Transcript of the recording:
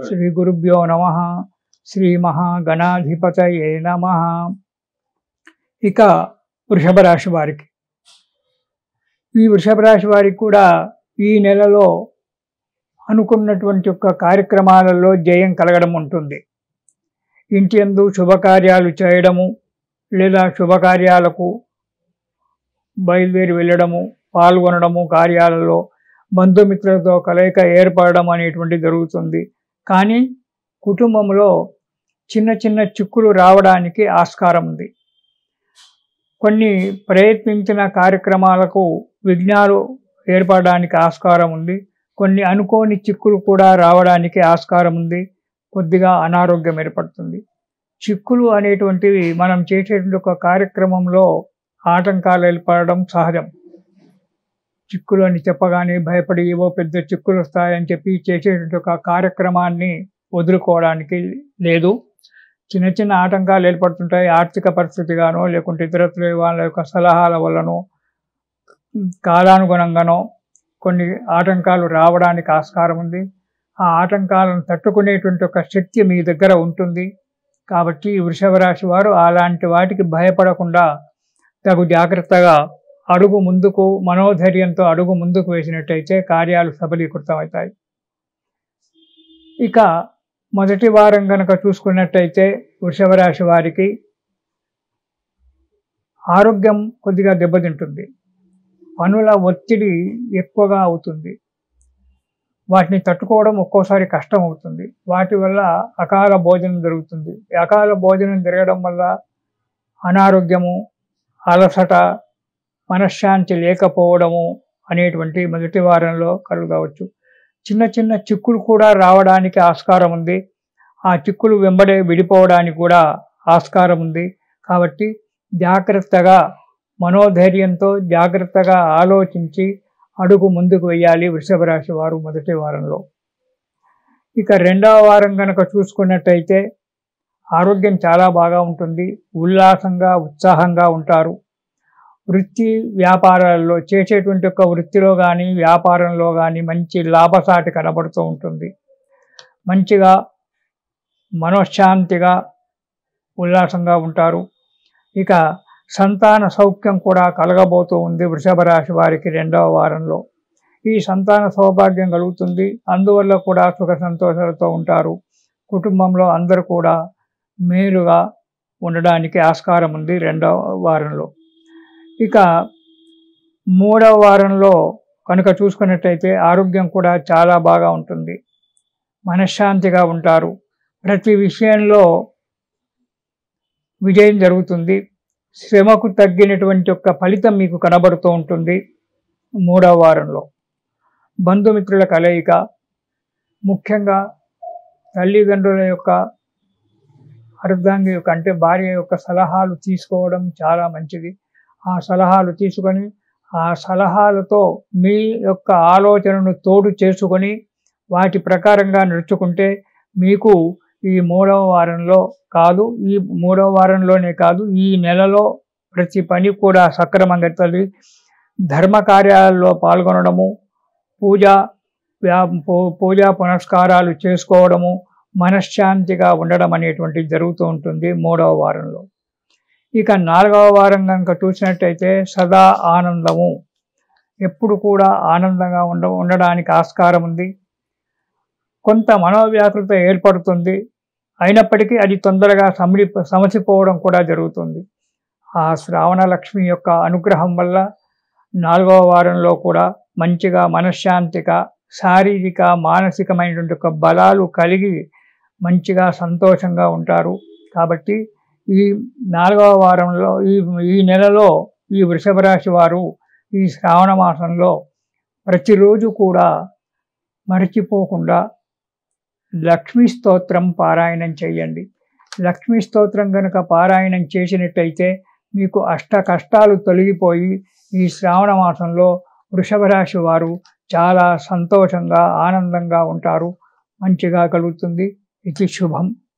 శ్రీ గురుభ్యో నమః. శ్రీ మహాగణాధిపతయే నమః. ఇక వృషభ రాశి వారికి, ఈ వృషభ రాశి వారికి కూడా ఈ నెలలో అనుకున్నటువంటి యొక్క కార్యక్రమాలలో జయం కలగడం ఉంటుంది. ఇంటి యందు శుభకార్యాలు చేయడము, లేదా శుభకార్యాలకు బయలుదేరి వెళ్ళడము, పాల్గొనడము, కార్యాలలో బంధుమిత్రులతో కలయిక ఏర్పడడం అనేటువంటి జరుగుతుంది. కానీ కుటుంబంలో చిన్న చిన్న చిక్కులు రావడానికి ఆస్కారం ఉంది. కొన్ని ప్రయత్నించిన కార్యక్రమాలకు విఘ్నాలు ఏర్పడడానికి ఆస్కారం ఉంది. కొన్ని అనుకోని చిక్కులు కూడా రావడానికి ఆస్కారం ఉంది. కొద్దిగా అనారోగ్యం ఏర్పడుతుంది. చిక్కులు అనేటువంటివి మనం చేసేటువంటి ఒక కార్యక్రమంలో ఆటంకాలు ఏర్పడడం సహజం. చిక్కులు అని చెప్పగానే భయపడి ఏవో పెద్ద చిక్కులు వస్తాయని చెప్పి చేసేటువంటి ఒక కార్యక్రమాన్ని వదులుకోవడానికి లేదు. చిన్న చిన్న ఆటంకాలు ఏర్పడుతుంటాయి. ఆర్థిక పరిస్థితిగానో, లేకుంటే ఇతరత్ర వాళ్ళ యొక్క సలహాల వల్లనో, కాలానుగుణంగానో కొన్ని ఆటంకాలు రావడానికి ఆస్కారం ఉంది. ఆ ఆటంకాలను తట్టుకునేటువంటి ఒక శక్తి మీ దగ్గర ఉంటుంది. కాబట్టి వృషభ రాశి వారు అలాంటి వాటికి భయపడకుండా తగు జాగ్రత్తగా అడుగు ముందుకు, మనోధైర్యంతో అడుగు ముందుకు వేసినట్టయితే కార్యాలు సఫలీకృతమవుతాయి. ఇక మొదటి వారం కనుక చూసుకున్నట్టయితే వృషభ రాశి వారికి ఆరోగ్యం కొద్దిగా దెబ్బతింటుంది. పనుల ఒత్తిడి ఎక్కువగా అవుతుంది. వాటిని తట్టుకోవడం ఒక్కోసారి కష్టం అవుతుంది. వాటి వల్ల అకాల భోజనం జరుగుతుంది. అకాల భోజనం జరగడం వల్ల అనారోగ్యము, అలసట, మనశ్శాంతి లేకపోవడము అనేటువంటి మొదటి వారంలో కలుగవచ్చు. చిన్న చిన్న చిక్కులు కూడా రావడానికి ఆస్కారం ఉంది. ఆ చిక్కులు వెంబడే విడిపోవడానికి కూడా ఆస్కారం ఉంది. కాబట్టి జాగ్రత్తగా, మనోధైర్యంతో జాగ్రత్తగా ఆలోచించి అడుగు ముందుకు వేయాలి వృషభ రాశి వారు మొదటి వారంలో. ఇక రెండవ వారం కనుక చూసుకున్నట్టయితే ఆరోగ్యం చాలా బాగా ఉంటుంది. ఉల్లాసంగా, ఉత్సాహంగా ఉంటారు. వృత్తి వ్యాపారాల్లో చేసేటువంటి ఒక వృత్తిలో కానీ, వ్యాపారంలో కానీ మంచి లాభసాటి కనబడుతూ ఉంటుంది. మంచిగా మనశ్శాంతిగా, ఉల్లాసంగా ఉంటారు. ఇక సంతాన సౌఖ్యం కూడా కలగబోతూ ఉంది వృషభ రాశి వారికి రెండవ వారంలో. ఈ సంతాన సౌభాగ్యం కలుగుతుంది. అందువల్ల కూడా సుఖ సంతోషాలతో ఉంటారు. కుటుంబంలో అందరూ కూడా మేలుగా ఉండడానికి ఆస్కారం ఉంది రెండవ వారంలో. ఇక మూడవ వారంలో కనుక చూసుకున్నట్టయితే ఆరోగ్యం కూడా చాలా బాగా ఉంటుంది. మనశ్శాంతిగా ఉంటారు. ప్రతి విషయంలో విజయం జరుగుతుంది. శ్రమకు తగ్గినటువంటి యొక్క ఫలితం మీకు కనబడుతూ ఉంటుంది మూడవ వారంలో. బంధుమిత్రుల కలయిక, ముఖ్యంగా తల్లిదండ్రుల యొక్క, అర్ధాంగి యొక్క అంటే భార్య యొక్క సలహాలు తీసుకోవడం చాలా మంచిది. ఆ సలహాలు తీసుకొని, ఆ సలహాలతో మీ యొక్క ఆలోచనను తోడు చేసుకొని వాటి ప్రకారంగా నడుచుకుంటే మీకు ఈ మూడవ వారంలో కాదు, ఈ మూడవ వారంలోనే కాదు, ఈ నెలలో ప్రతి పని కూడా సక్రమంగా తల్లి ధర్మ కార్యాలలో పాల్గొనడము, పూజా పునస్కారాలు చేసుకోవడము, మనశ్శాంతిగా ఉండడం అనేటువంటిది జరుగుతూ ఉంటుంది మూడవ వారంలో. ఇక నాలుగవ వారం కనుక చూసినట్టయితే సదా ఆనందము, ఎప్పుడు కూడా ఆనందంగా ఉండడానికి ఆస్కారం ఉంది. కొంత మనోవ్యాకులత ఏర్పడుతుంది. అయినప్పటికీ అది తొందరగా సమసిపోవడం కూడా జరుగుతుంది. ఆ శ్రావణ లక్ష్మి యొక్క అనుగ్రహం వల్ల నాలుగవ వారంలో కూడా మంచిగా మనశ్శాంతిగా, శారీరక, మానసికమైనటువంటి ఒక బలాలు కలిగి మంచిగా సంతోషంగా ఉంటారు. కాబట్టి ఈ నాలుగవ వారంలో, ఈ నెలలో ఈ వృషభ రాశి వారు ఈ శ్రావణ మాసంలో ప్రతిరోజు కూడా మరచిపోకుండా లక్ష్మీ స్తోత్రం పారాయణం చేయండి. లక్ష్మీ స్తోత్రం కనుక పారాయణం చేసినట్టయితే మీకు అష్ట కష్టాలు తొలగిపోయి ఈ శ్రావణ మాసంలో వృషభ రాశి వారు చాలా సంతోషంగా, ఆనందంగా ఉంటారు. మంచిగా కలుగుతుంది. ఇది శుభం.